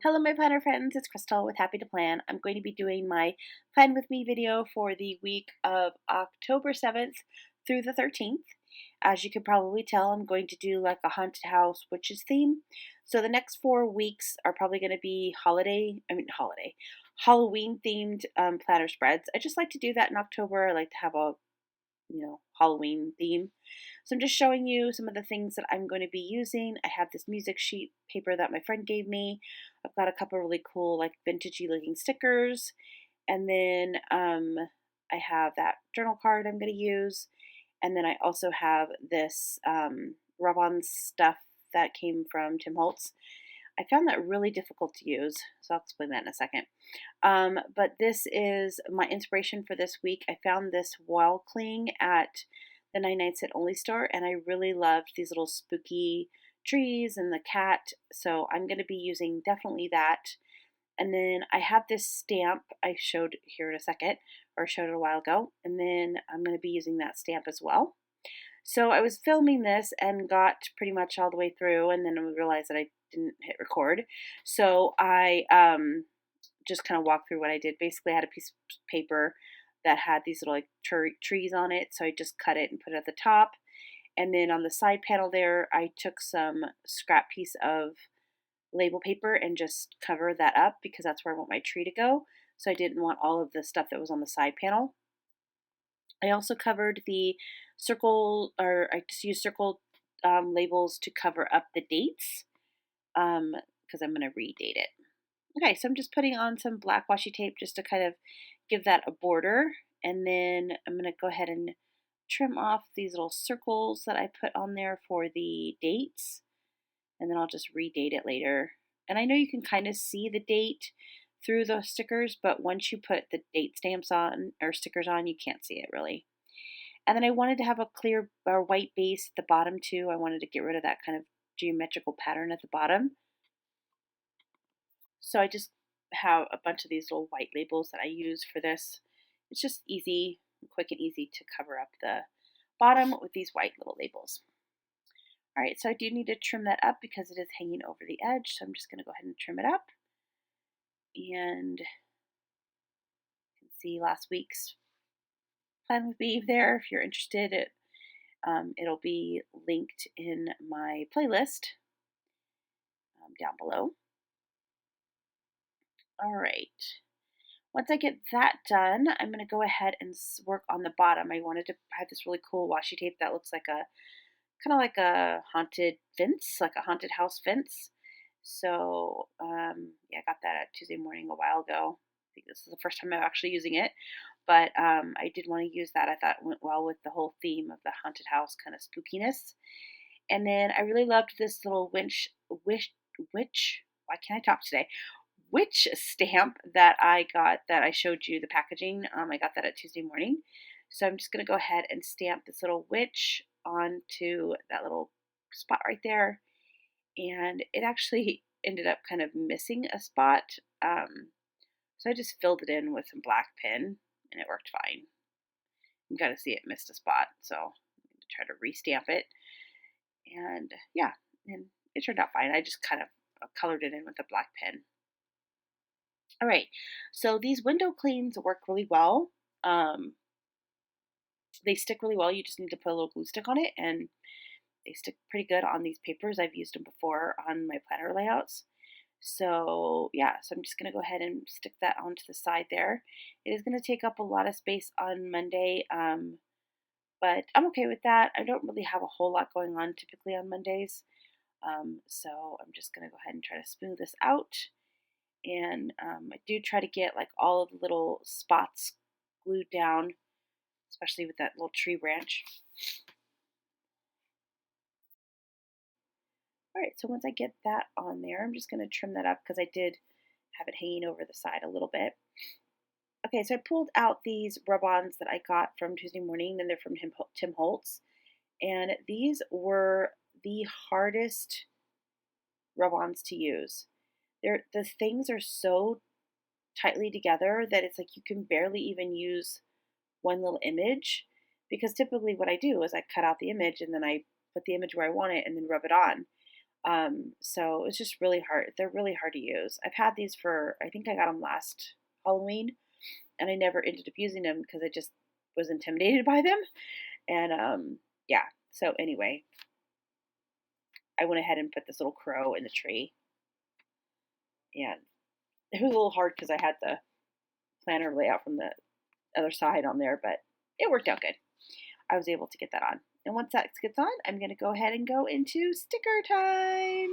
Hello my planner friends, it's Crystal with Happy to Plan. I'm going to be doing my Plan With Me video for the week of October 7th through the 13th. As you can probably tell, I'm going to do like a haunted house witches theme. So the next 4 weeks are probably going to be Halloween themed planner spreads. I just like to do that in October. I like to have a Halloween theme. So I'm just showing you some of the things that I'm going to be using. I have this music sheet paper that my friend gave me. I've got a couple really cool like vintagey looking stickers. And then I have that journal card I'm going to use. And then I also have this rub-on stuff that came from Tim Holtz. I found that really difficult to use, so I'll explain that in a second. But this is my inspiration for this week. I found this wall cling at the 99 Cent Only store, and I really loved these little spooky trees and the cat, so I'm going to be using definitely that. And then I have this stamp I showed here in a second, or showed it a while ago, and then I'm going to be using that stamp as well. So I was filming this and got pretty much all the way through, and then I realized that I didn't hit record. So I just kind of walked through what I did. Basically, I had a piece of paper that had these little like trees on it, so I just cut it and put it at the top. And then on the side panel there, I took some scrap piece of label paper and just covered that up because that's where I want my tree to go. So I didn't want all of the stuff that was on the side panel. I also covered the circle, or I just used circle labels to cover up the dates because I'm going to redate it. Okay, so I'm just putting on some black washi tape just to kind of give that a border. And then I'm going to go ahead and trim off these little circles that I put on there for the dates. And then I'll just redate it later. And I know you can kind of see the date through those stickers, but once you put the date stamps on or stickers on, you can't see it really. And then I wanted to have a clear or white base at the bottom too. I wanted to get rid of that kind of geometrical pattern at the bottom. So I just have a bunch of these little white labels that I use for this. It's just easy, quick and easy to cover up the bottom with these white little labels. All right, so I do need to trim that up because it is hanging over the edge. So I'm just going to go ahead and trim it up. And you can see last week's Plan With Me there. If you're interested, it'll be linked in my playlist down below. All right. Once I get that done, I'm going to go ahead and work on the bottom. I wanted to have this really cool washi tape that looks like a kind of like a haunted fence, like a haunted house fence. So yeah, I got that at Tuesday morning a while ago. I think this is the first time I'm actually using it, but I did want to use that. I thought it went well with the whole theme of the haunted house kind of spookiness. And then I really loved this little why can't I talk today? Witch stamp that I got that I showed you the packaging. I got that at Tuesday morning. So I'm just going to go ahead and stamp this little witch onto that little spot right there. And it actually ended up kind of missing a spot. So I just filled it in with some black pen and it worked fine. You got to see it missed a spot. So I'm going to try to restamp it. And yeah, and it turned out fine. I just kind of colored it in with a black pen. All right, so these window cleans work really well. They stick really well. You just need to put a little glue stick on it, and they stick pretty good on these papers. I've used them before on my planner layouts. So yeah, so I'm just going to go ahead and stick that onto the side there. It is going to take up a lot of space on Monday, but I'm okay with that. I don't really have a whole lot going on typically on Mondays. So I'm just going to go ahead and try to smooth this out. And I do try to get like all of the little spots glued down, especially with that little tree branch. All right, so once I get that on there, I'm just going to trim that up because I did have it hanging over the side a little bit. Okay, so I pulled out these rub-ons that I got from Tuesday morning, and they're from Tim Holtz. And these were the hardest rub-ons to use. The things are so tightly together that it's like you can barely even use one little image, because typically what I do is I cut out the image and then I put the image where I want it and then rub it on. So it's just really hard. They're really hard to use. I've had these for, I think I got them last Halloween, and I never ended up using them because I just was intimidated by them. And yeah, so anyway, I went ahead and put this little crow in the tree. And it was a little hard because I had the planner layout from the other side on there, but it worked out good. I was able to get that on. And once that gets on, I'm going to go ahead and go into sticker time.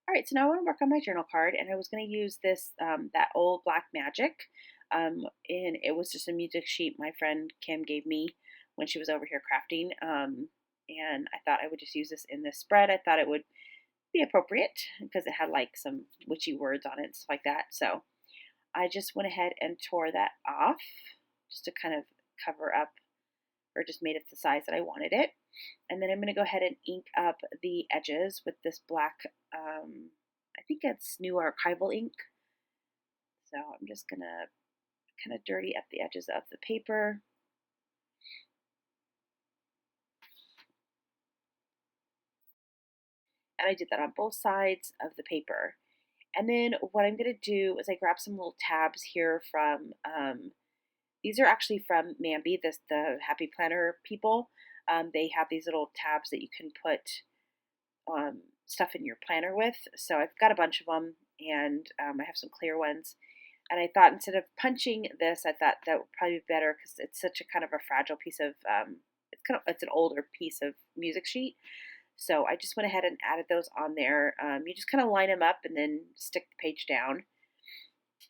All right, so now I want to work on my journal card, and I was going to use this that old Black Magic, and it was just a music sheet my friend Kim gave me when she was over here crafting, and I thought I would just use this in this spread. I thought it would be appropriate because it had like some witchy words on it and stuff like that. So I just went ahead and tore that off just to kind of cover up, or just made it the size that I wanted it. And then I'm going to go ahead and ink up the edges with this black, I think it's new archival ink. So I'm just going to kind of dirty up the edges of the paper. And I did that on both sides of the paper. And then what I'm going to do is I grab some little tabs here from, these are actually from Mambi, the Happy Planner people. They have these little tabs that you can put stuff in your planner with. So I've got a bunch of them, and I have some clear ones. And I thought instead of punching this, I thought that would probably be better because it's such a kind of a fragile piece of, it's an older piece of music sheet. So I just went ahead and added those on there. You just kind of line them up and then stick the page down.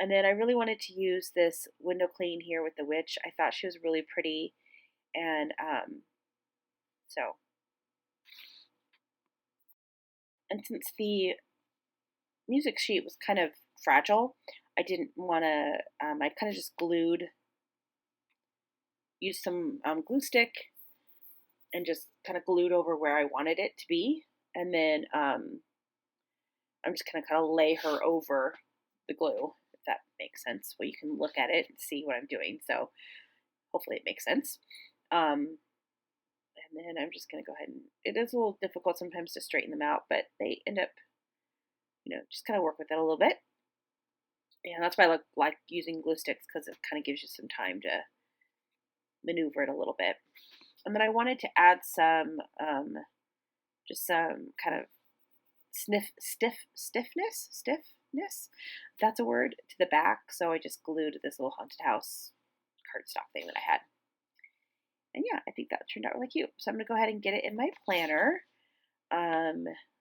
And then I really wanted to use this window clean here with the witch. I thought she was really pretty. And so, and since the music sheet was kind of fragile, I didn't want to, I kind of just used some glue stick and just kind of glued over where I wanted it to be. And then I'm just going to kind of lay her over the glue, if that makes sense. Well, you can look at it and see what I'm doing. So hopefully it makes sense. And then I'm just going to go ahead and, it is a little difficult sometimes to straighten them out, but they end up, just kind of work with it a little bit. And that's why I like using glue sticks, because it kind of gives you some time to maneuver it a little bit. And then I wanted to add some, just some kind of stiffness, that's a word, to the back. So I just glued this little haunted house cardstock thing that I had. And yeah, I think that turned out really cute. So I'm going to go ahead and get it in my planner.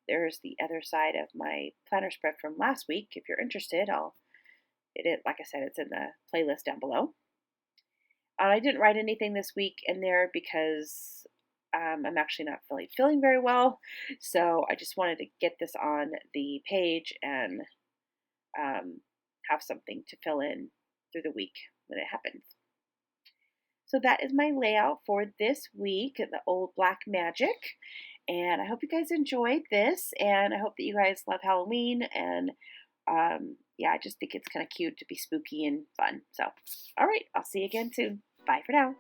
There's the other side of my planner spread from last week. If you're interested, like I said, it's in the playlist down below. I didn't write anything this week in there because I'm actually not feeling very well. So I just wanted to get this on the page and have something to fill in through the week when it happens. So that is my layout for this week, the old black magic. And I hope you guys enjoyed this, and I hope that you guys love Halloween. And yeah, I just think it's kind of cute to be spooky and fun. So, all right, I'll see you again soon. Bye for now.